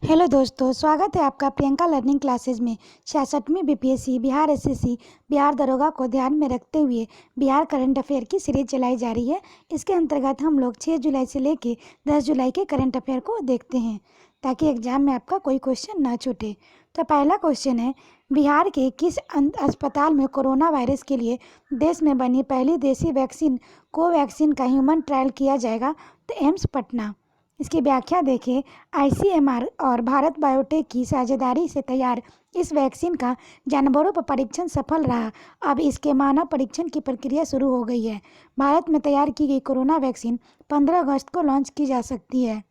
Hello दोस्तों, स्वागत है आपका प्रियंका लर्निंग क्लासेज में। 66वीं बीपीएससी बिहार एसएससी बिहार दरोगा को ध्यान में रखते हुए बिहार करंट अफेयर की सीरीज चलाई जा रही है। इसके अंतर्गत हम लोग 6 जुलाई से लेके 10 जुलाई के करंट अफेयर को देखते हैं ताकि एग्जाम में आपका कोई क्वेश्चन ना छूटे। तो पहला क्वेश्चन है, बिहार के किस अस्पताल में कोरोना वायरस के लिए देश में बनी पहली देसी वैक्सीन कोवैक्सीन का ह्यूमन ट्रायल किया जाएगा? तो एम्स पटना। इसकी व्याख्या देखें। आईसीएमआर और भारत बायोटेक की साझेदारी से तैयार इस वैक्सीन का जानवरों पर परीक्षण सफल रहा। अब इसके मानव परीक्षण की प्रक्रिया शुरू हो गई है। भारत में तैयार की गई कोरोना वैक्सीन 15 अगस्त को लॉन्च की जा सकती है।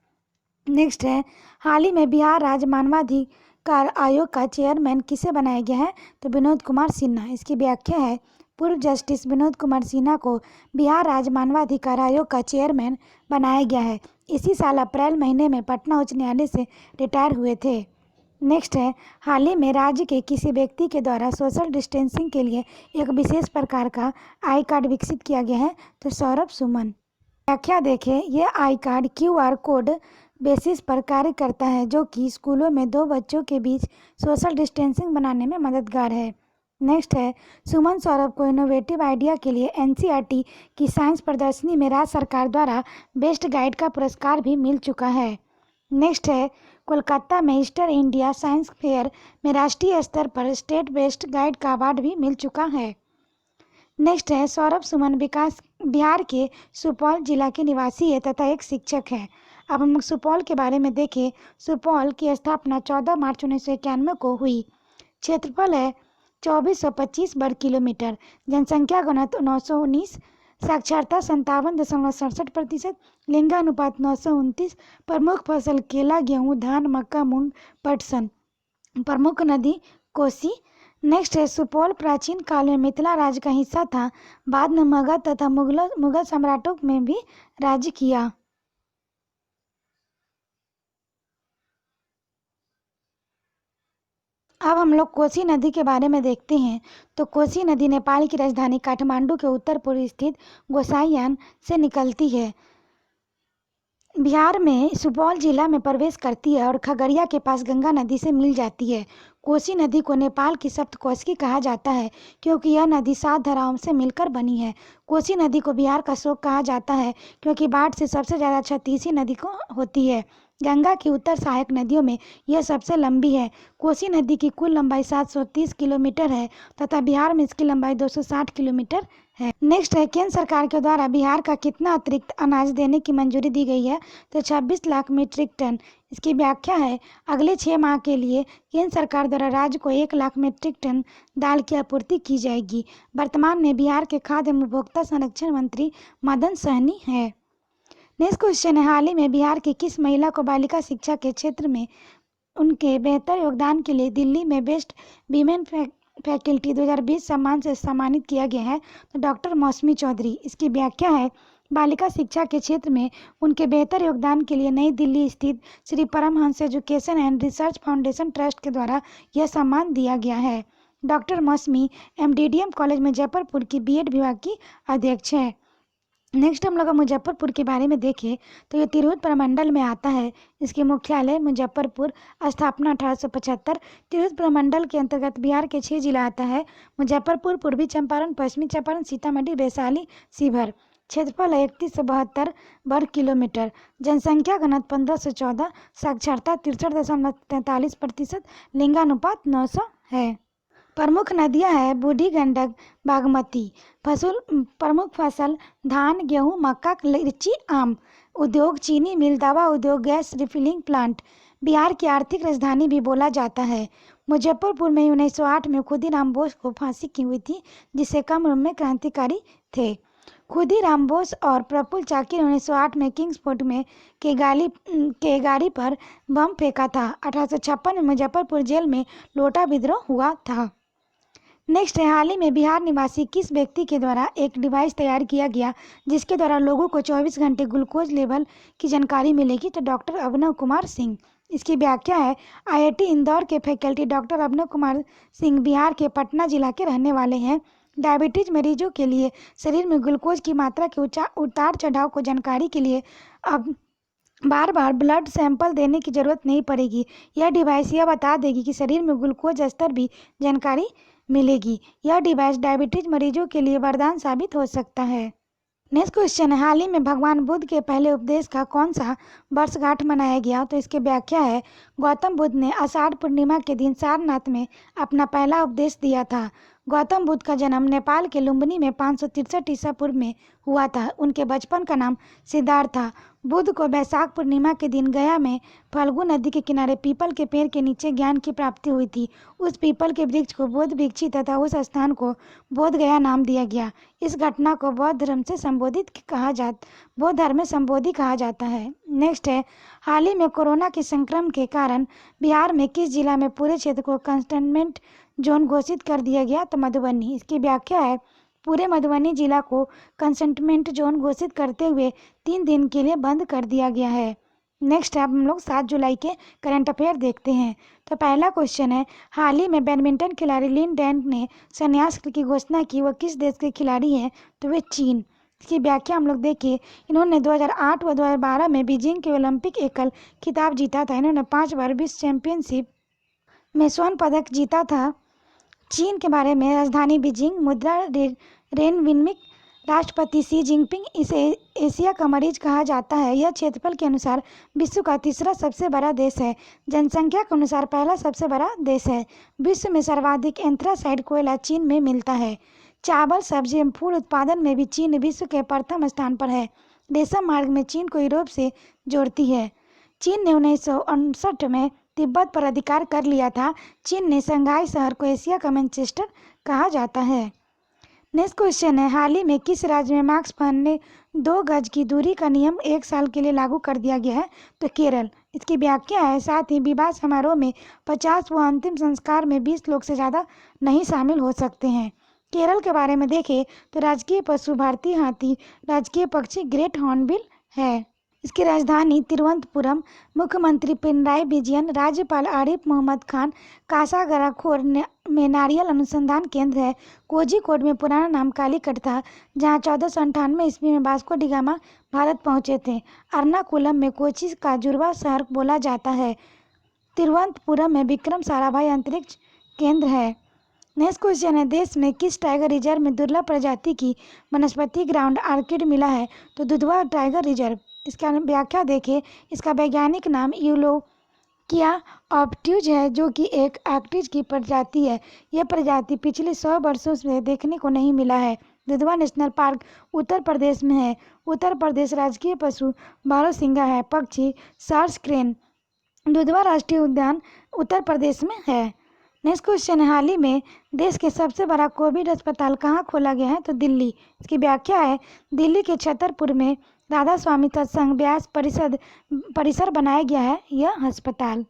नेक्स्ट है, हाल ही में बिहार राज्य मानवाधिकार आयोग का चेयरमैन किसे बनाया गया है? तो विनोद कुमार सिन्हा। इसकी व्याख्या है, पूर्व जस्टिस विनोद कुमार सिन्हा को बिहार राज्य मानवाधिकार आयोग का चेयरमैन बनाया गया है। इसी साल अप्रैल महीने में पटना उच्च न्यायालय से रिटायर हुए थे। नेक्स्ट है, हाल ही में राज्य के किसी व्यक्ति के द्वारा सोशल डिस्टेंसिंग के लिए एक विशेष प्रकार का आई कार्ड विकसित किया गया है? तो सौरभ सुमन। व्याख्या देखें। यह I card QR code basis पर कार्य करता है, जो कि स्कूलों में दो बच्चों के बीच सोशल डिस्टेंसिंग बनाने में मददगार है। नेक्स्ट है, सुमन सौरभ को इनोवेटिव आइडिया के लिए एनसीईआरटी की साइंस प्रदर्शनी में राज्य सरकार द्वारा बेस्ट गाइड का पुरस्कार भी मिल चुका है। नेक्स्ट है, कोलकाता में ईस्टर इंडिया साइंस फेयर में राष्ट्रीय स्तर पर स्टेट बेस्ट गाइड का अवार्ड भी मिल चुका है। नेक्स्ट है, सौरभ सुमन बिहार के सुपौल जिला के निवासी है तथा एक शिक्षक है। अब हम सुपौल के बारे में देखें। सुपौल की स्थापना 14 मार्च 1991 को हुई। क्षेत्रफल है 2425 वर्ग किलोमीटर। जनसंख्या घनत्व 919। साक्षरता 57.67%। लिंगानुपात 929। प्रमुख फसल केला, गेहूँ, धान, मक्का, मूंग, पटसन। प्रमुख नदी कोसी। नेक्स्ट है, सुपौल प्राचीन काल में मिथिला राज्य का हिस्सा था। बाद में मगध तथा मुगल सम्राटों में भी राज्य किया। अब हम लोग कोसी नदी के बारे में देखते हैं। तो कोसी नदी नेपाल की राजधानी काठमांडू के उत्तर पूर्व स्थित गोसाईयान से निकलती है, बिहार में सुपौल जिला में प्रवेश करती है और खगड़िया के पास गंगा नदी से मिल जाती है। कोसी नदी को नेपाल की सप्तकोशी कहा जाता है, क्योंकि यह नदी 7 धाराओं से मिलकर बनी है। कोसी नदी को बिहार का शोक कहा जाता है, क्योंकि बाढ़ से सबसे ज़्यादा क्षति इसी नदी को होती है। गंगा की उत्तर सहायक नदियों में यह सबसे लंबी है। कोसी नदी की कुल लंबाई 730 किलोमीटर है तथा बिहार में इसकी लंबाई 260 किलोमीटर है। नेक्स्ट है, केंद्र सरकार के द्वारा बिहार का कितना अतिरिक्त अनाज देने की मंजूरी दी गई है? तो 26 लाख मीट्रिक टन। इसकी व्याख्या है, अगले 6 माह के लिए केंद्र सरकार द्वारा राज्य को 1 लाख मीट्रिक टन दाल की आपूर्ति की जाएगी। वर्तमान में बिहार के खाद्य एवं उपभोक्ता संरक्षण मंत्री मदन सहनी है। नेक्स्ट क्वेश्चन है, हाल ही में बिहार की किस महिला को बालिका शिक्षा के क्षेत्र में उनके बेहतर योगदान के लिए दिल्ली में बेस्ट वीमेन फैकल्टी 2020 सम्मान से सम्मानित किया गया है? तो डॉक्टर मौसमी चौधरी। इसकी व्याख्या है, बालिका शिक्षा के क्षेत्र में उनके बेहतर योगदान के लिए नई दिल्ली स्थित Shri Paramhans education and research foundation trust के द्वारा यह सम्मान दिया गया है। डॉक्टर मौसमी एमडीडीएम कॉलेज मुजफ्फरपुर की बीएड विभाग की अध्यक्ष है। नेक्स्ट हम लोग मुजफ्फरपुर के बारे में देखें तो ये तिरहुत प्रमंडल में आता है। इसके मुख्यालय मुजफ्फरपुर। स्थापना 1875। तिरहुत प्रमंडल के अंतर्गत बिहार के 6 जिला आता है: मुजफ्फरपुर, पूर्वी चंपारण, पश्चिमी चंपारण, सीतामढ़ी, वैशाली, शिवहर। क्षेत्रफल है 3172 वर्ग किलोमीटर। जनसंख्या घनत्व 1514। साक्षरता 63.43%। लिंगानुपात 900 है। प्रमुख नदियां हैं बूढ़ी गंडक, बागमती। प्रमुख फसल धान, गेहूं, मक्का, लीची, आम। उद्योग चीनी मिल, दवा उद्योग, गैस रिफिलिंग प्लांट। बिहार की आर्थिक राजधानी भी बोला जाता है। मुजफ्फरपुर में 1908 में खुदीराम बोस को फांसी की हुई थी, जिसे कम उम्र में क्रांतिकारी थे। खुदीराम बोस और प्रफुल्ल चाकी ने 1908 में किंग्सफोर्ट में के गाड़ी पर बम फेंका था। 1856 में मुजफ्फरपुर जेल में लोटा विद्रोह हुआ था। नेक्स्ट है, हाल ही में बिहार निवासी किस व्यक्ति के द्वारा एक डिवाइस तैयार किया गया जिसके द्वारा लोगों को 24 घंटे ग्लूकोज लेवल की जानकारी मिलेगी? तो डॉक्टर अभिनव कुमार सिंह। इसकी व्याख्या है, आईआईटी इंदौर के फैकल्टी डॉक्टर अभिनव कुमार सिंह बिहार के पटना जिला के रहने वाले हैं। डायबिटीज मरीजों के लिए शरीर में ग्लूकोज की मात्रा के उतार चढ़ाव को जानकारी के लिए अब बार बार ब्लड सैंपल देने की ज़रूरत नहीं पड़ेगी। यह डिवाइस यह बता देगी कि शरीर में ग्लूकोज स्तर भी जानकारी मिलेगी। यह डिवाइस डायबिटीज मरीजों के लिए वरदान साबित हो सकता है। नेक्स्ट क्वेश्चन है, हाल ही में भगवान बुद्ध के पहले उपदेश का कौन सा वर्षगांठ मनाया गया? तो इसकी व्याख्या है, गौतम बुद्ध ने आषाढ़ पूर्णिमा के दिन सारनाथ में अपना पहला उपदेश दिया था। गौतम बुद्ध का जन्म नेपाल के लुम्बिनी में 563 ईसा पूर्व में हुआ था। उनके बचपन का नाम सिद्धार्थ था। बुद्ध को वैशाख पूर्णिमा के दिन गया में फल्गु नदी के किनारे पीपल के पेड़ के नीचे ज्ञान की प्राप्ति हुई थी। उस पीपल के वृक्ष को बोध वृक्षी तथा उस स्थान को बोध गया नाम दिया गया। इस घटना को बौद्ध धर्म में संबोधि कहा जाता है। नेक्स्ट है, हाल ही में कोरोना के संक्रमण के कारण बिहार में किस जिला में पूरे क्षेत्र को कंटेनमेंट जोन घोषित कर दिया गया? तो मधुबनी। इसकी व्याख्या है, पूरे मधुबनी जिला को कंटेनमेंट जोन घोषित करते हुए 3 दिन के लिए बंद कर दिया गया है। नेक्स्ट है, अब हम लोग 7 जुलाई के करंट अफेयर देखते हैं। तो पहला क्वेश्चन है, हाल ही में बैडमिंटन खिलाड़ी लिन डैन ने संन्यास की घोषणा की। वह किस देश के खिलाड़ी हैं? तो वे चीन। इसकी व्याख्या हम लोग देखिए, इन्होंने 2008 व 2012 में बीजिंग के ओलंपिक एकल खिताब जीता था। इन्होंने 5 बार विश्व चैंपियनशिप में स्वर्ण पदक जीता था। चीन के बारे में, राजधानी बीजिंग, मुद्रा रेनविनमिक, राष्ट्रपति शी जिनपिंग इसे एशिया का मरीज कहा जाता है। यह क्षेत्रफल के अनुसार विश्व का तीसरा सबसे बड़ा देश है। जनसंख्या के अनुसार पहला सबसे बड़ा देश है। विश्व में सर्वाधिक एंथ्रासाइड कोयला चीन में मिलता है। चावल, सब्जी एवं फूल उत्पादन में भी चीन विश्व के प्रथम स्थान पर है। रेशम मार्ग में चीन को यूरोप से जोड़ती है। चीन ने 1969 में तिब्बत पर अधिकार कर लिया था। चीन ने शंघाई शहर को एशिया का मैनचेस्टर कहा जाता है। नेक्स्ट क्वेश्चन है, हाल ही में किस राज्य में मास्क पहनने 2 गज की दूरी का नियम 1 साल के लिए लागू कर दिया गया है? तो केरल। इसकी व्याख्या है, साथ ही विवाह समारोह में 50 व अंतिम संस्कार में 20 लोग से ज़्यादा नहीं शामिल हो सकते हैं। केरल के बारे में देखें तो राजकीय पशु भारतीय हाथी, राजकीय पक्षी ग्रेट हॉर्नबिल है। इसकी राजधानी तिरुवनंतपुरम। मुख्यमंत्री पिनराई विजयन, राज्यपाल आरिफ मोहम्मद खान। कासागराखोर में नारियल अनुसंधान केंद्र है। कोझिकोड में पुराना नाम कालीकट था, जहां 1498 ईस्वी में वास्को डी गामा भारत पहुंचे थे। एर्नाकुलम में कोची का जुड़वा शहर बोला जाता है। तिरुवनंतपुरम में विक्रम साराभाई अंतरिक्ष केंद्र है। नेक्स्ट क्वेश्चन है, देश में किस टाइगर रिजर्व में दुर्लभ प्रजाति की वनस्पति ग्राउंड आर्किड मिला है? तो दुधवा टाइगर रिजर्व। इसका व्याख्या देखें, इसका वैज्ञानिक नाम यूलोकिया ऑब्ट्यूज है, जो कि एक आर्किड की प्रजाति है। यह प्रजाति पिछले 100 वर्षों से देखने को नहीं मिला है। दुधवा नेशनल पार्क उत्तर प्रदेश में है। उत्तर प्रदेश राजकीय पशु बारहसिंगा है। पक्षी सार्स क्रेन। दुधवा राष्ट्रीय उद्यान उत्तर प्रदेश में है। नेक्स्ट क्वेश्चन है, हाल ही में देश के सबसे बड़ा कोविड अस्पताल कहाँ खोला गया है? तो दिल्ली। इसकी व्याख्या है, दिल्ली के छतरपुर में राधा स्वामी सत्संग व्यास परिसर बनाया गया है। यह अस्पताल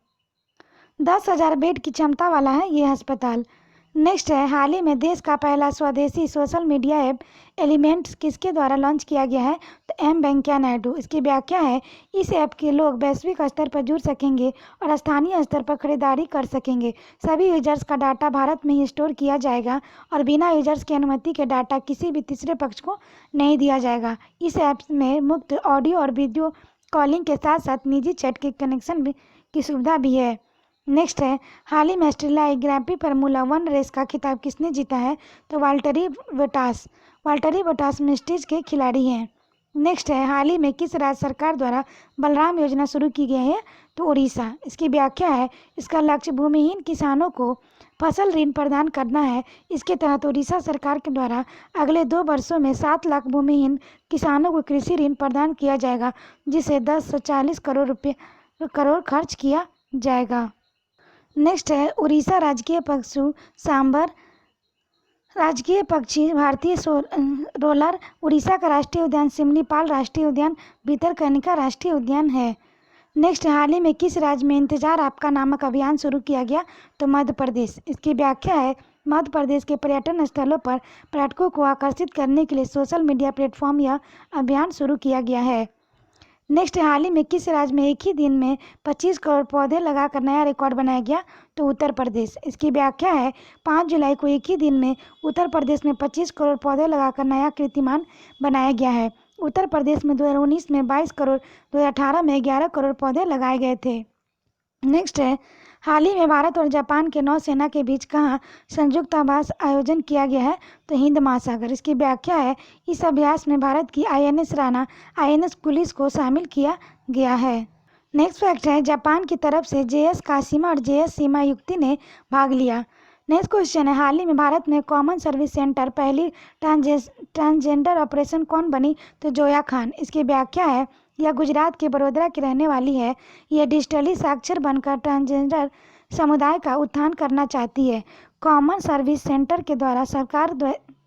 10,000 बेड की क्षमता वाला है। यह अस्पताल। नेक्स्ट है, हाल ही में देश का पहला स्वदेशी सोशल मीडिया ऐप एलिमेंट्स किसके द्वारा लॉन्च किया गया है? तो एम वेंकैया नायडू। इसकी व्याख्या है, इस ऐप के लोग वैश्विक स्तर पर जुड़ सकेंगे और स्थानीय स्तर पर खरीदारी कर सकेंगे। सभी यूजर्स का डाटा भारत में ही स्टोर किया जाएगा और बिना यूजर्स की अनुमति के डाटा किसी भी तीसरे पक्ष को नहीं दिया जाएगा। इस ऐप में मुफ्त ऑडियो और वीडियो कॉलिंग के साथ साथ निजी चैट के कनेक्शन की सुविधा भी है। नेक्स्ट है, हाल ही में ऑस्ट्रेलियाई ग्रैंड प्री फार्मूला 1 रेस का खिताब किसने जीता है? तो वाल्टरी बोटास। वाल्टरी बोटास मिस्टीज के खिलाड़ी हैं। नेक्स्ट है, हाल ही में किस राज्य सरकार द्वारा बलराम योजना शुरू की गई है? तो उड़ीसा। इसकी व्याख्या है, इसका लक्ष्य भूमिहीन किसानों को फसल ऋण प्रदान करना है। इसके तहत उड़ीसा सरकार के द्वारा अगले 2 वर्षों में 7 लाख भूमिहीन किसानों को कृषि ऋण प्रदान किया जाएगा, जिसे 1040 करोड़ खर्च किया जाएगा। नेक्स्ट है, उड़ीसा राजकीय पशु सांबर, राजकीय पक्षी भारतीय रोलर। उड़ीसा का राष्ट्रीय उद्यान सिमलीपाल राष्ट्रीय उद्यान, भितरकनिका राष्ट्रीय उद्यान है। नेक्स्ट, हाल ही में किस राज्य में इंतजार आपका नामक अभियान शुरू किया गया? तो मध्य प्रदेश। इसकी व्याख्या है, मध्य प्रदेश के पर्यटन स्थलों पर पर्यटकों को आकर्षित करने के लिए सोशल मीडिया प्लेटफॉर्म यह अभियान शुरू किया गया है। नेक्स्ट, हाल ही में किस राज्य में एक ही दिन में 25 करोड़ पौधे लगाकर नया रिकॉर्ड बनाया गया? तो उत्तर प्रदेश। इसकी व्याख्या है, 5 जुलाई को एक ही दिन में उत्तर प्रदेश में 25 करोड़ पौधे लगाकर नया कीर्तिमान बनाया गया है। उत्तर प्रदेश में 2019 में 22 करोड़, 2018 में 11 करोड़ पौधे लगाए गए थे। नेक्स्ट है, हाल ही में भारत और जापान के नौसेना के बीच कहाँ संयुक्त अभ्यास आयोजन किया गया है? तो हिंद महासागर। इसकी व्याख्या है, इस अभ्यास में भारत की INS राणा, INS पुलिस को शामिल किया गया है। नेक्स्ट फैक्ट है, जापान की तरफ से JS काशिमा और JS सीमा युक्ति ने भाग लिया। नेक्स्ट क्वेश्चन है, हाल ही में भारत में कॉमन सर्विस सेंटर पहली ट्रांसजेंडर ऑपरेशन कौन बनी? तो जोया खान। इसकी व्याख्या है, यह गुजरात के बड़ोदरा की रहने वाली है। यह डिजिटली साक्षर बनकर ट्रांसजेंडर समुदाय का उत्थान करना चाहती है। कॉमन सर्विस सेंटर के द्वारा सरकार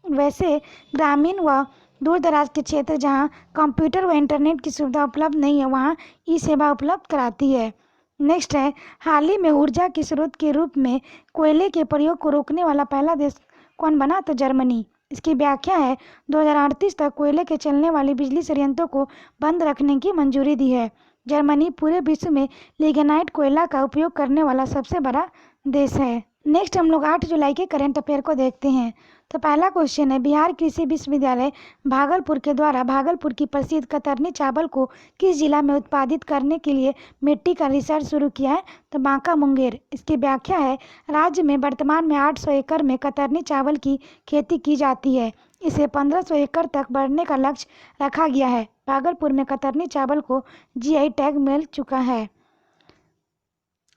वैसे ग्रामीण व दूर दराज के क्षेत्र जहां कंप्यूटर व इंटरनेट की सुविधा उपलब्ध नहीं है वहां ई सेवा उपलब्ध कराती है। नेक्स्ट है, हाल ही में ऊर्जा के स्रोत के रूप में कोयले के प्रयोग को रोकने वाला पहला देश कौन बना? तो जर्मनी। इसकी व्याख्या है, 2038 तक कोयले के चलने वाली बिजली संयंत्रों को बंद रखने की मंजूरी दी है। जर्मनी पूरे विश्व में लिग्नाइट कोयला का उपयोग करने वाला सबसे बड़ा देश है। नेक्स्ट हम लोग 8 जुलाई के करंट अफेयर को देखते हैं। तो पहला क्वेश्चन है, बिहार कृषि विश्वविद्यालय भागलपुर के द्वारा भागलपुर की प्रसिद्ध कतरनी चावल को किस जिला में उत्पादित करने के लिए मिट्टी का रिसर्च शुरू किया है? तो बांका मुंगेर। इसकी व्याख्या है, राज्य में वर्तमान में 800 एकड़ में कतरनी चावल की खेती की जाती है। इसे 1500 एकड़ तक बढ़ने का लक्ष्य रखा गया है। भागलपुर में कतरनी चावल को GI टैग मिल चुका है।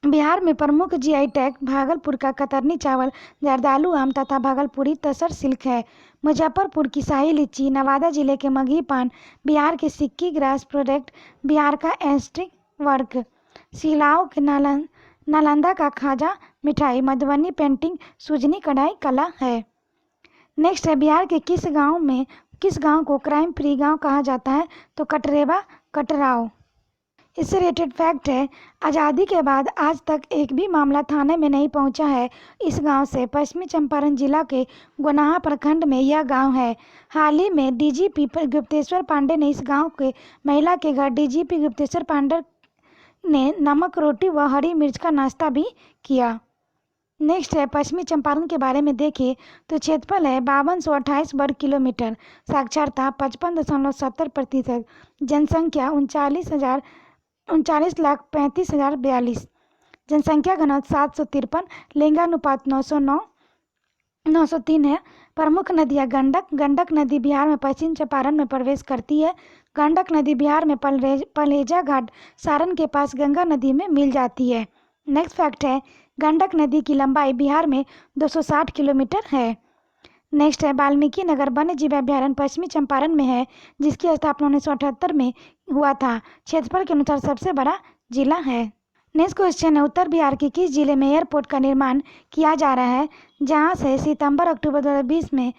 बिहार में प्रमुख GI टैग भागलपुर का कतरनी चावल, जर्दालू आम तथा भागलपुरी तसर सिल्क है। मुजफ्फरपुर की शाही लीची, नवादा जिले के मगही पान, बिहार के सिक्की ग्रास प्रोडक्ट, बिहार का एस्ट्रिक वर्क, सिलाव के नालंदा का खाजा मिठाई, मधुबनी पेंटिंग, सुजनी कढ़ाई कला है। नेक्स्ट है, बिहार के किस गांव को क्राइम फ्री गांव कहा जाता है? तो कटरेवा कटराव। इससे रिलेटेड फैक्ट है, आज़ादी के बाद आज तक एक भी मामला थाने में नहीं पहुंचा है इस गांव से। पश्चिमी चंपारण जिला के गोनाहा प्रखंड में यह गांव है। हाल ही में DGP गुप्तेश्वर पांडे ने इस गांव के महिला के घर DGP गुप्तेश्वर पांडे ने नमक रोटी व हरी मिर्च का नाश्ता भी किया। नेक्स्ट है, पश्चिमी चंपारण के बारे में देखें तो क्षेत्रफल है 5228 वर्ग किलोमीटर, साक्षरता 55.70%, जनसंख्या 39,35,042, जनसंख्या घनत्व 753, लिंगानुपात 903 है। प्रमुख नदियाँ गंडक नदी बिहार में पश्चिम चंपारण में प्रवेश करती है। गंडक नदी बिहार में पलेजा घाट सारण के पास गंगा नदी में मिल जाती है। नेक्स्ट फैक्ट है, गंडक नदी की लंबाई बिहार में 260 किलोमीटर है। नेक्स्ट है, वाल्मीकि नगर वन्य जीव अभ्यारण्य पश्चिमी चंपारण में है, जिसकी स्थापना 1978 में हुआ था। क्षेत्रफल के अनुसार सबसे बड़ा जिला है। नेक्स्ट क्वेश्चन है, उत्तर बिहार के किस जिले में एयरपोर्ट का निर्माण किया जा रहा है, जहां से सितंबर-अक्टूबर 2020 में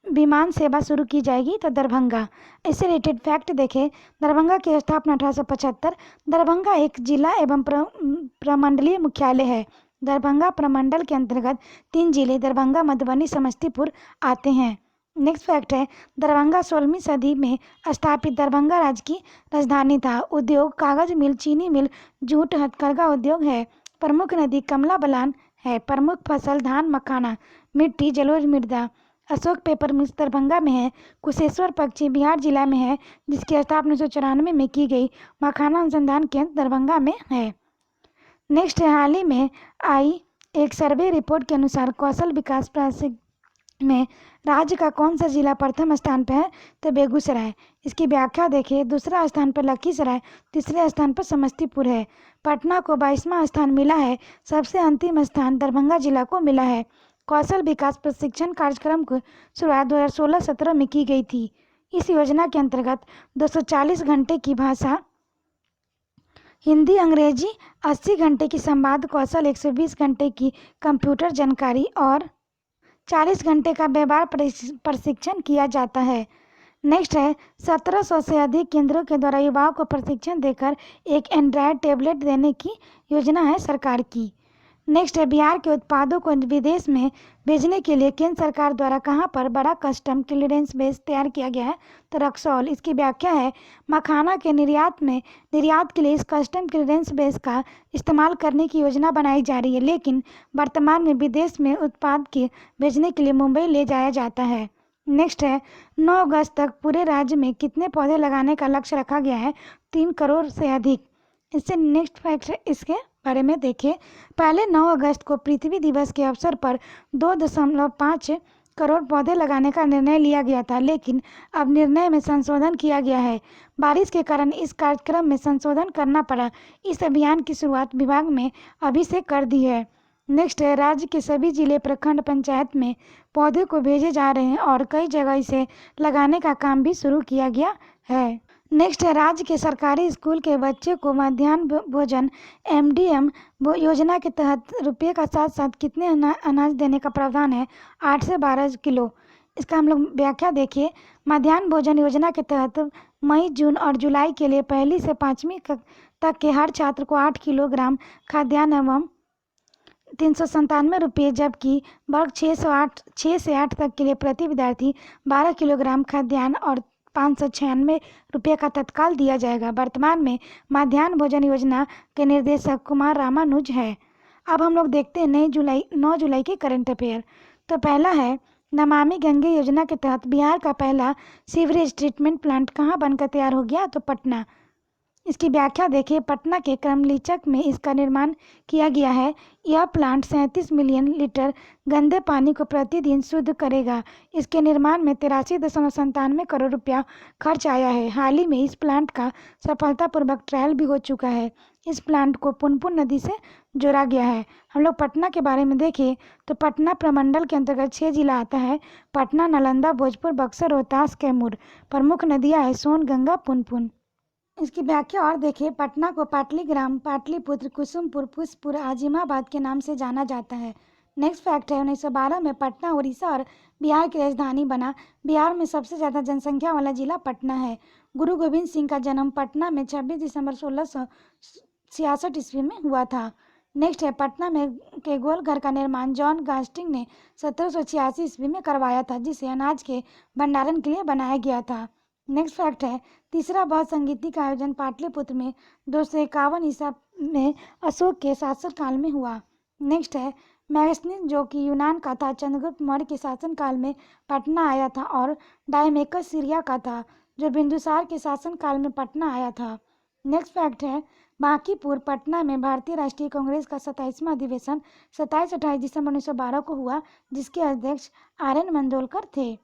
विमान सेवा शुरू की जाएगी? तो दरभंगा। इससे रिलेटेड फैक्ट देखें, दरभंगा की स्थापना 1875। दरभंगा एक जिला एवं प्रमंडलीय मुख्यालय है। दरभंगा प्रमंडल के अंतर्गत 3 जिले दरभंगा, मधुबनी, समस्तीपुर आते हैं। नेक्स्ट फैक्ट है, दरभंगा 16वीं सदी में स्थापित दरभंगा राज्य की राजधानी था। उद्योग कागज मिल, चीनी मिल, जूट, हथकरघा उद्योग है। प्रमुख नदी कमला बलान है। प्रमुख फसल धान, मखाना, मिट्टी जलोढ़ मृदा। अशोक पेपर मिल्स दरभंगा में है। कुशेश्वर पक्षी बिहार जिला में है, जिसकी स्थापना 1994 में की गई। मखाना अनुसंधान केंद्र दरभंगा में है। नेक्स्ट है, हाल ही में आई एक सर्वे रिपोर्ट के अनुसार कौशल विकास में राज्य का कौन सा जिला प्रथम स्थान पर है? तो बेगूसराय। इसकी व्याख्या देखें, दूसरा स्थान पर लखीसराय, तीसरे स्थान पर समस्तीपुर है। पटना को 22वां स्थान मिला है। सबसे अंतिम स्थान दरभंगा जिला को मिला है। कौशल विकास प्रशिक्षण कार्यक्रम की शुरुआत 2016-17 में की गई थी। इस योजना के अंतर्गत 240 घंटे की भाषा हिंदी अंग्रेजी, 80 घंटे की संवाद कौशल, 120 घंटे की कंप्यूटर जानकारी और 40 घंटे का व्यवहार प्रशिक्षण किया जाता है। नेक्स्ट है, 1700 से अधिक केंद्रों के द्वारा युवाओं को प्रशिक्षण देकर एक एंड्रॉयड टैबलेट देने की योजना है सरकार की। नेक्स्ट है, बिहार के उत्पादों को विदेश में भेजने के लिए केंद्र सरकार द्वारा कहां पर बड़ा कस्टम क्लियरेंस बेस तैयार किया गया है? तो रक्सौल। इसकी व्याख्या है, मखाना के निर्यात के लिए इस कस्टम क्लियरेंस बेस का इस्तेमाल करने की योजना बनाई जा रही है, लेकिन वर्तमान में विदेश में उत्पाद के भेजने के लिए मुंबई ले जाया जाता है। नेक्स्ट है 9 अगस्त तक पूरे राज्य में कितने पौधे लगाने का लक्ष्य रखा गया है? 3 करोड़ से अधिक। इससे नेक्स्ट फैक्ट है, इसके बारे में देखिए। पहले 9 अगस्त को पृथ्वी दिवस के अवसर पर 2.5 करोड़ पौधे लगाने का निर्णय लिया गया था, लेकिन अब निर्णय में संशोधन किया गया है। बारिश के कारण इस कार्यक्रम में संशोधन करना पड़ा। इस अभियान की शुरुआत विभाग में अभी से कर दी है। नेक्स्ट है राज्य के सभी जिले प्रखंड पंचायत में पौधे को भेजे जा रहे हैं और कई जगह इसे लगाने का काम भी शुरू किया गया है। नेक्स्ट है राज्य के सरकारी स्कूल के बच्चे को मध्याह्न भोजन एमडीएम योजना के तहत रुपये का साथ साथ कितने अनाज देने का प्रावधान है? 8 से 12 किलो। इसका हम लोग व्याख्या देखिए। मध्याह्न भोजन योजना के तहत मई, जून और जुलाई के लिए 1ली से 5वीं तक के हर छात्र को 8 किलोग्राम खाद्यान्न एवं 397 रुपये, जबकि वर्ग 6 से 8 तक के लिए प्रति विद्यार्थी 12 किलोग्राम खाद्यान्न और 596 रुपये का तत्काल दिया जाएगा। वर्तमान में मध्याह्न भोजन योजना के निर्देशक कुमार रामानुज है। अब हम लोग देखते हैं 9 जुलाई के करंट अफेयर। तो पहला है नमामि गंगे योजना के तहत बिहार का पहला सीवरेज ट्रीटमेंट प्लांट कहाँ बनकर तैयार हो गया? तो पटना। इसकी व्याख्या देखिए। पटना के क्रमलीचक में इसका निर्माण किया गया है। यह प्लांट 37 मिलियन लीटर गंदे पानी को प्रतिदिन शुद्ध करेगा। इसके निर्माण में 83.97 करोड़ रुपया खर्च आया है। हाल ही में इस प्लांट का सफलतापूर्वक ट्रायल भी हो चुका है। इस प्लांट को पुनपुन नदी से जोड़ा गया है। हम लोग पटना के बारे में देखें तो पटना प्रमंडल के अंतर्गत 6 जिला आता है। पटना, नालंदा, भोजपुर, बक्सर, रोहतास, कैमूर। प्रमुख नदियाँ हैं सोन, गंगा, पुनपुन। इसकी व्याख्या और देखिए। पटना को पाटलिग्राम, पाटलिपुत्र, कुसुमपुर, पुष्पपुर, आजिमाबाद के नाम से जाना जाता है। नेक्स्ट फैक्ट है 1912 में पटना उड़ीसा और बिहार की राजधानी बना। बिहार में सबसे ज़्यादा जनसंख्या वाला जिला पटना है। गुरु गोविंद सिंह का जन्म पटना में 26 दिसंबर 1666 ईस्वी में हुआ था। नेक्स्ट है पटना में के गोलघर का निर्माण जॉन गास्टिंग ने 1786 ईस्वी में करवाया था, जिसे अनाज के भंडारण के लिए बनाया गया था। नेक्स्ट फैक्ट है तीसरा बहुसंगीति का आयोजन पाटलिपुत्र में 251 ईसा में अशोक के शासनकाल में हुआ। नेक्स्ट है मैगनीज, जो कि यूनान का था, चंद्रगुप्त मौर्य के शासनकाल में पटना आया था, और डायमेकस सीरिया का था, जो बिंदुसार के शासनकाल में पटना आया था। नेक्स्ट फैक्ट है बांकीपुर पटना में भारतीय राष्ट्रीय कांग्रेस का 27वां अधिवेशन 27-28 दिसंबर 1912 को हुआ, जिसके अध्यक्ष RN मंडोलकर थे।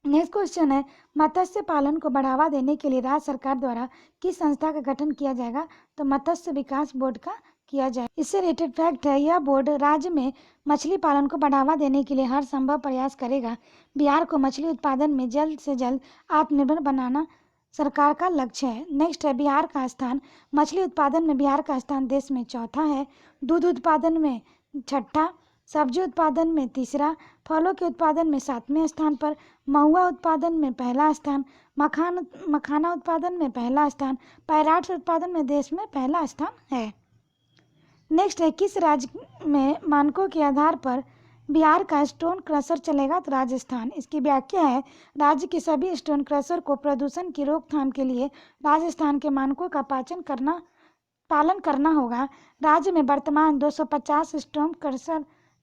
नेक्स्ट क्वेश्चन है मत्स्य पालन को बढ़ावा देने के लिए राज्य सरकार द्वारा किस संस्था का गठन किया जाएगा? तो मत्स्य विकास बोर्ड का किया जाए। इससे रिलेटेड फैक्ट है यह बोर्ड राज्य में मछली पालन को बढ़ावा देने के लिए हर संभव प्रयास करेगा। बिहार को मछली उत्पादन में जल्द से जल्द आत्मनिर्भर बनाना सरकार का लक्ष्य है। नेक्स्ट है बिहार का स्थान। मछली उत्पादन में बिहार का स्थान देश में चौथा है। दूध उत्पादन में छठा, सब्जी उत्पादन में तीसरा, फलों के उत्पादन में 7वें स्थान पर, महुआ उत्पादन में पहला स्थान, मखाना उत्पादन में पहला स्थान, पैराट्स उत्पादन में देश में पहला स्थान है। नेक्स्ट है किस राज्य में मानकों के आधार पर बिहार का स्टोन क्रशर चलेगा? तो राजस्थान। इसकी व्याख्या है राज्य के सभी स्टोन क्रशर को प्रदूषण की रोकथाम के लिए राजस्थान के मानकों का पालन करना होगा। राज्य में वर्तमान 250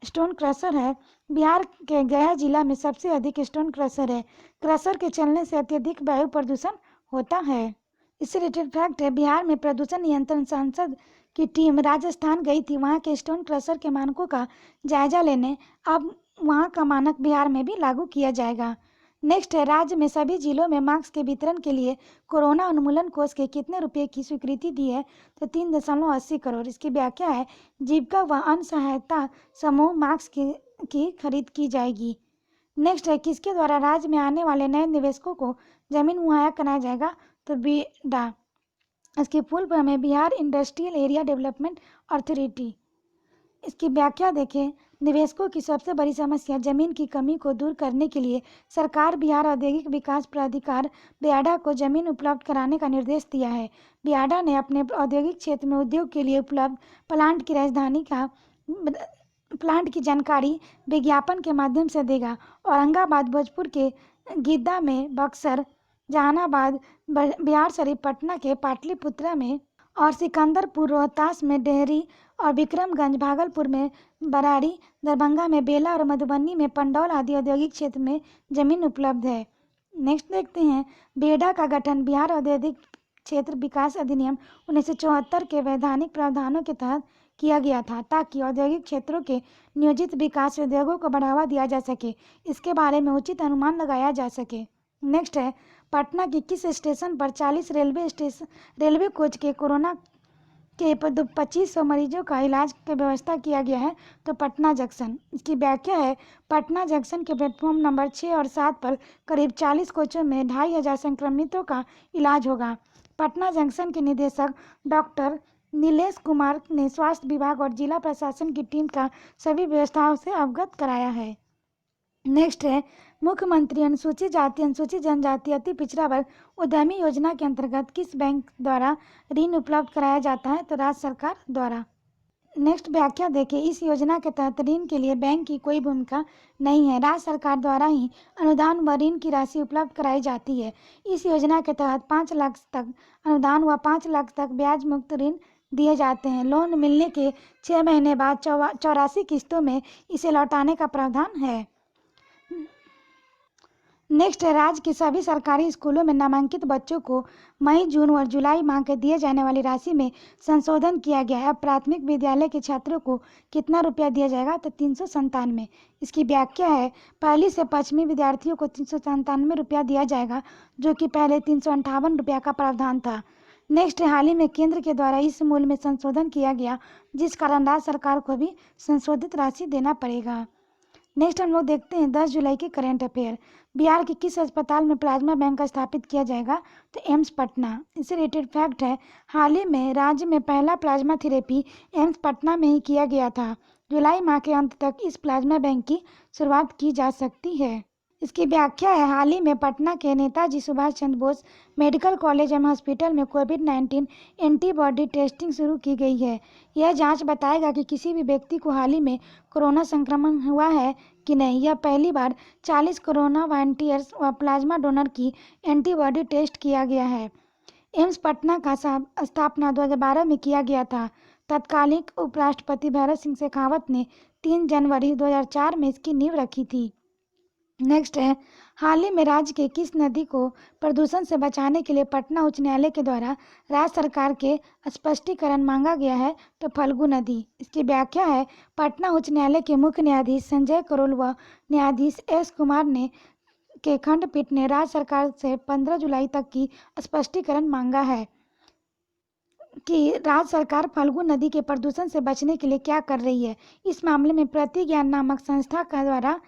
स्टोन क्रशर है। बिहार के गया जिला में सबसे अधिक स्टोन क्रशर है। क्रशर के चलने से अत्यधिक वायु प्रदूषण होता है। इससे रिलेटेड फैक्ट है बिहार में प्रदूषण नियंत्रण सांसद की टीम राजस्थान गई थी, वहां के स्टोन क्रशर के मानकों का जायजा लेने। अब वहां का मानक बिहार में भी लागू किया जाएगा। नेक्स्ट है राज्य में सभी जिलों में मास्क के वितरण के लिए कोरोना उन्मूलन कोष के कितने रुपए की स्वीकृति दी है? तो 3.80 करोड़। इसकी व्याख्या है जीविका व अन्य सहायता समूह मास्क की खरीद की जाएगी। नेक्स्ट है किसके द्वारा राज्य में आने वाले नए निवेशकों को जमीन मुहैया कराया जाएगा? तो बीडा। इसकी फुल फॉर्म है Bihar industrial area development authority. इसकी व्याख्या देखें। निवेशकों की सबसे बड़ी समस्या जमीन की कमी को दूर करने के लिए सरकार बिहार औद्योगिक विकास प्राधिकार बियाडा को जमीन उपलब्ध कराने का निर्देश दिया है। बियाडा ने अपने औद्योगिक क्षेत्र में उद्योग के लिए उपलब्ध प्लांट की जानकारी विज्ञापन के माध्यम से देगा। औरंगाबाद, भोजपुर के गिद्दा में, बक्सर, जहानाबाद, बिहार शरीफ, पटना के पाटलिपुत्रा में और सिकंदरपुर, रोहतास में, डेहरी और विक्रमगंज, भागलपुर में बराड़ी, दरभंगा में बेला और मधुबनी में पंडौल आदि औद्योगिक क्षेत्र में जमीन उपलब्ध है। नेक्स्ट देखते हैं बेडा का गठन बिहार औद्योगिक क्षेत्र विकास अधिनियम 1974 के वैधानिक प्रावधानों के तहत किया गया था ताकि औद्योगिक क्षेत्रों के नियोजित विकास से उद्योगों को बढ़ावा दिया जा सके, इसके बारे में उचित अनुमान लगाया जा सके। नेक्स्ट है पटना के किस स्टेशन पर 40 रेलवे कोच के कोरोना के 2500 मरीजों का इलाज की व्यवस्था किया गया है? तो पटना जंक्शन। इसकी व्याख्या है पटना जंक्शन के प्लेटफॉर्म नंबर 6 और 7 पर करीब 40 कोचों में 2500 संक्रमितों का इलाज होगा। पटना जंक्शन के निदेशक डॉक्टर नीलेश कुमार ने स्वास्थ्य विभाग और जिला प्रशासन की टीम का सभी व्यवस्थाओं से अवगत कराया है। नेक्स्ट है मुख्यमंत्री अनुसूचित जाति अनुसूचित जनजाति अति पिछड़ा वर्ग उद्यमी योजना के अंतर्गत किस बैंक द्वारा ऋण उपलब्ध कराया जाता है? तो राज्य सरकार द्वारा। नेक्स्ट व्याख्या देखिए इस योजना के तहत ऋण के लिए बैंक की कोई भूमिका नहीं है, राज्य सरकार द्वारा ही अनुदान व ऋण की राशि उपलब्ध कराई जाती है। इस योजना के तहत 5 लाख तक अनुदान व 5 लाख तक ब्याज मुक्त ऋण दिए जाते हैं। लोन मिलने के 6 महीने बाद 84 किस्तों में इसे लौटाने का प्रावधान है। नेक्स्ट है राज्य के सभी सरकारी स्कूलों में नामांकित बच्चों को मई, जून और जुलाई माह के दिए जाने वाली राशि में संशोधन किया गया है। अब प्राथमिक विद्यालय के छात्रों को कितना रुपया दिया जाएगा? तो 397। इसकी व्याख्या है पहली से 5वीं विद्यार्थियों को 397 रुपया दिया जाएगा, जो कि पहले 358 रुपया का प्रावधान था। नेक्स्ट है हाल ही में केंद्र के द्वारा इस मूल्य में संशोधन किया गया, जिस कारण राज्य सरकार को भी संशोधित राशि देना पड़ेगा। नेक्स्ट हम लोग देखते हैं 10 जुलाई के करंट अफेयर। बिहार के किस अस्पताल में प्लाज्मा बैंक का स्थापित किया जाएगा? तो एम्स पटना। इससे रिलेटेड फैक्ट है हाल ही में राज्य में पहला प्लाज्मा थेरेपी एम्स पटना में ही किया गया था। जुलाई माह के अंत तक इस प्लाज्मा बैंक की शुरुआत की जा सकती है। इसकी व्याख्या है हाल ही में पटना के नेताजी सुभाष चंद्र बोस मेडिकल कॉलेज एवं हॉस्पिटल में कोविड-19 एंटीबॉडी टेस्टिंग शुरू की गई है। यह जांच बताएगा कि किसी भी व्यक्ति को हाल ही में कोरोना संक्रमण हुआ है कि नहीं। यह पहली बार 40 कोरोना वॉलंटियर्स व प्लाज्मा डोनर की एंटीबॉडी टेस्ट किया गया है। एम्स पटना का स्थापना 2012 में किया गया था। तत्कालीन उपराष्ट्रपति भैरव सिंह शेखावत ने 3 जनवरी 2004 में इसकी नींव रखी थी। नेक्स्ट है हाल ही में राज्य के किस नदी को प्रदूषण से बचाने के लिए पटना उच्च न्यायालय के द्वारा राज्य सरकार के स्पष्टीकरण मांगा गया है? तो फल्गु नदी। इसकी व्याख्या है पटना उच्च न्यायालय के मुख्य न्यायाधीश संजय करोल व न्यायाधीश एस कुमार ने के खंडपीठ ने राज्य सरकार से 15 जुलाई तक की स्पष्टीकरण मांगा है कि राज्य सरकार फल्गु नदी के प्रदूषण से बचने के लिए क्या कर रही है। इस मामले में प्रतिज्ञान नामक संस्था का द्वारा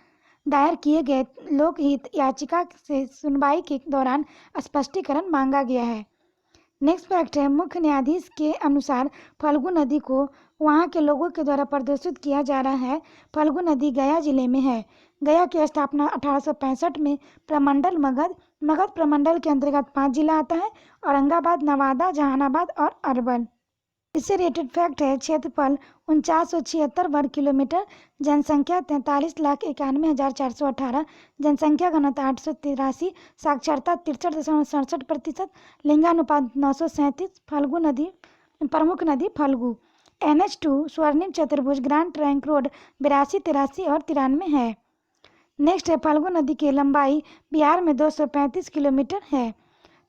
दायर किए गए लोकहित याचिका से सुनवाई के दौरान स्पष्टीकरण मांगा गया है। नेक्स्ट फैक्ट है मुख्य न्यायाधीश के अनुसार फल्गु नदी को वहां के लोगों के द्वारा प्रदूषित किया जा रहा है। फल्गु नदी गया जिले में है। गया की स्थापना 1865 में प्रमंडल मगध प्रमंडल के अंतर्गत 5 जिला आता है: औरंगाबाद, नवादा, जहानाबाद और अरवल। इससे रिलेटेड फैक्ट है क्षेत्रफल 4976 वर्ग किलोमीटर, जनसंख्या 43,91,418, जनसंख्या घनत्व 883, साक्षरता 63.67%, लिंगानुपात 937। फल्गु नदी प्रमुख नदी फल्गु। NH2 स्वर्णिम चतुर्भुज ग्रैंड ट्रैंक रोड 82, 83 और 93 है। नेक्स्ट है फल्गु नदी की लंबाई बिहार में 235 किलोमीटर है।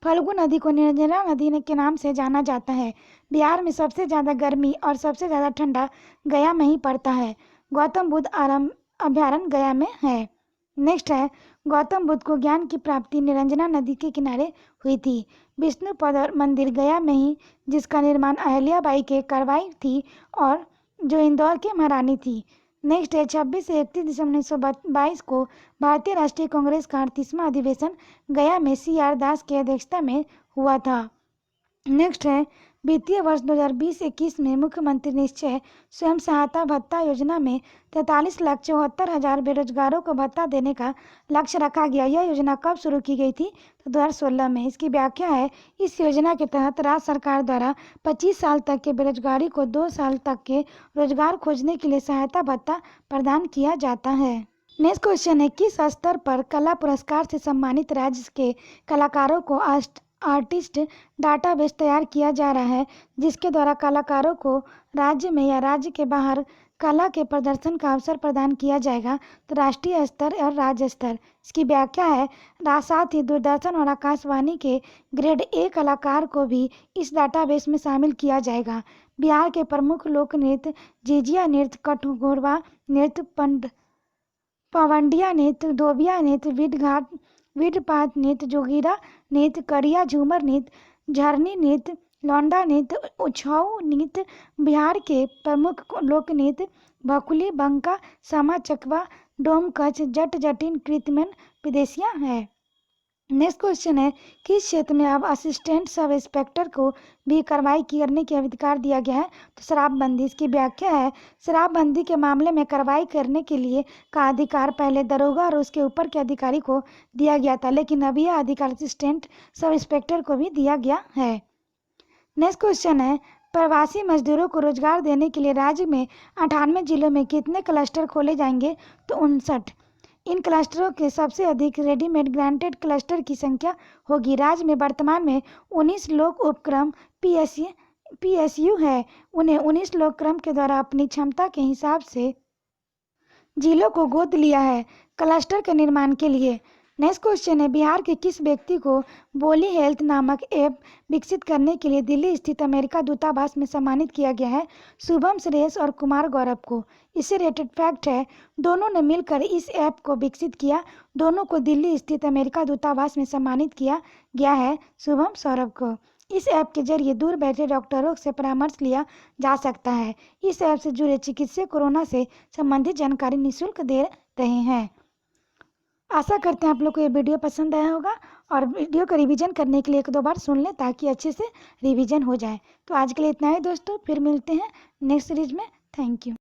फल्गु नदी को निर्जला नदी के नाम से जाना जाता है। बिहार में सबसे ज़्यादा गर्मी और सबसे ज़्यादा ठंडा गया में ही पड़ता है। गौतम बुद्ध अभयारण्य गया में है। नेक्स्ट है गौतम बुद्ध को ज्ञान की प्राप्ति निरंजना नदी के किनारे हुई थी। विष्णुपद मंदिर गया में ही, जिसका निर्माण अहिल्याबाई के करवाई थी और जो इंदौर की महारानी थी। नेक्स्ट है 26 से 31 दिसंबर 1922 को भारतीय राष्ट्रीय कांग्रेस का 38वां अधिवेशन गया में CR दास की अध्यक्षता में हुआ था। नेक्स्ट है वित्तीय वर्ष 2020-21 में मुख्यमंत्री निश्चय स्वयं सहायता भत्ता योजना में 43,74,000 बेरोजगारों को भत्ता देने का लक्ष्य रखा गया। यह योजना कब शुरू की गई थी? तो 2016 में। इसकी व्याख्या है इस योजना के तहत राज्य सरकार द्वारा 25 साल तक के बेरोजगारी को 2 साल तक के रोजगार खोजने के लिए सहायता भत्ता प्रदान किया जाता है। नेक्स्ट क्वेश्चन है किस स्तर पर कला पुरस्कार से सम्मानित राज्य के कलाकारों को आर्टिस्ट डाटाबेस तैयार किया जा रहा है, जिसके द्वारा कलाकारों को राज्य में या राज्य के बाहर कला के प्रदर्शन का अवसर प्रदान किया जाएगा तो राष्ट्रीय स्तर और राज्य स्तर। इसकी व्याख्या है, साथ ही दूरदर्शन और आकाशवाणी के ग्रेड ए कलाकार को भी इस डाटाबेस में शामिल किया जाएगा। बिहार के प्रमुख लोक नृत्य झिझिया नृत्य, कठघोरवा नृत्य, पवंडिया नृत्य, धोबिया नृत्य, विडपात नृत्य, जोगीरा नृत्य, कड़िया झूमर नृत्य, झरनी नृत्य, लौंडा नृत्य, उछाऊ नृत्य। बिहार के प्रमुख लोक नृत्य भकुली, बंका, समा, चकवा, डोमकच, जट जटिन, कृत्रिमन, विदेशिया है। नेक्स्ट क्वेश्चन है, किस क्षेत्र में अब असिस्टेंट सब इंस्पेक्टर को भी कार्रवाई करने के अधिकार दिया गया है तो शराबबंदी। इसकी व्याख्या है, शराबबंदी के मामले में कार्रवाई करने के लिए का अधिकार पहले दरोगा और उसके ऊपर के अधिकारी को दिया गया था, लेकिन अब यह अधिकार असिस्टेंट सब इंस्पेक्टर को भी दिया गया है। नेक्स्ट क्वेश्चन है, प्रवासी मजदूरों को रोजगार देने के लिए राज्य में 98 जिलों में कितने क्लस्टर खोले जाएंगे तो 59। इन क्लस्टरों के सबसे अधिक रेडीमेड ग्रांटेड क्लस्टर की संख्या होगी। राज्य में वर्तमान में 19 लोक उपक्रम पीएसयू है। उन्हें 19 लोक क्रम के द्वारा अपनी क्षमता के हिसाब से जिलों को गोद लिया है क्लस्टर के निर्माण के लिए। नेक्स्ट क्वेश्चन है, बिहार के किस व्यक्ति को बोली हेल्थ नामक ऐप विकसित करने के लिए दिल्ली स्थित अमेरिका दूतावास में सम्मानित किया गया है? शुभम श्रेयस और कुमार गौरव को। इससे रिलेटेड फैक्ट है, दोनों ने मिलकर इस ऐप को विकसित किया। दोनों को दिल्ली स्थित अमेरिका दूतावास में सम्मानित किया गया है, शुभम सौरभ को। इस ऐप के जरिए दूर बैठे डॉक्टरों से परामर्श लिया जा सकता है। इस ऐप से जुड़े चिकित्सक कोरोना से संबंधित जानकारी निःशुल्क दे रहे हैं। आशा करते हैं आप लोग को ये वीडियो पसंद आया होगा और वीडियो को रिवीजन करने के लिए 1-2 बार सुन लें ताकि अच्छे से रिवीजन हो जाए। तो आज के लिए इतना ही दोस्तों, फिर मिलते हैं नेक्स्ट सीरीज में। Thank you.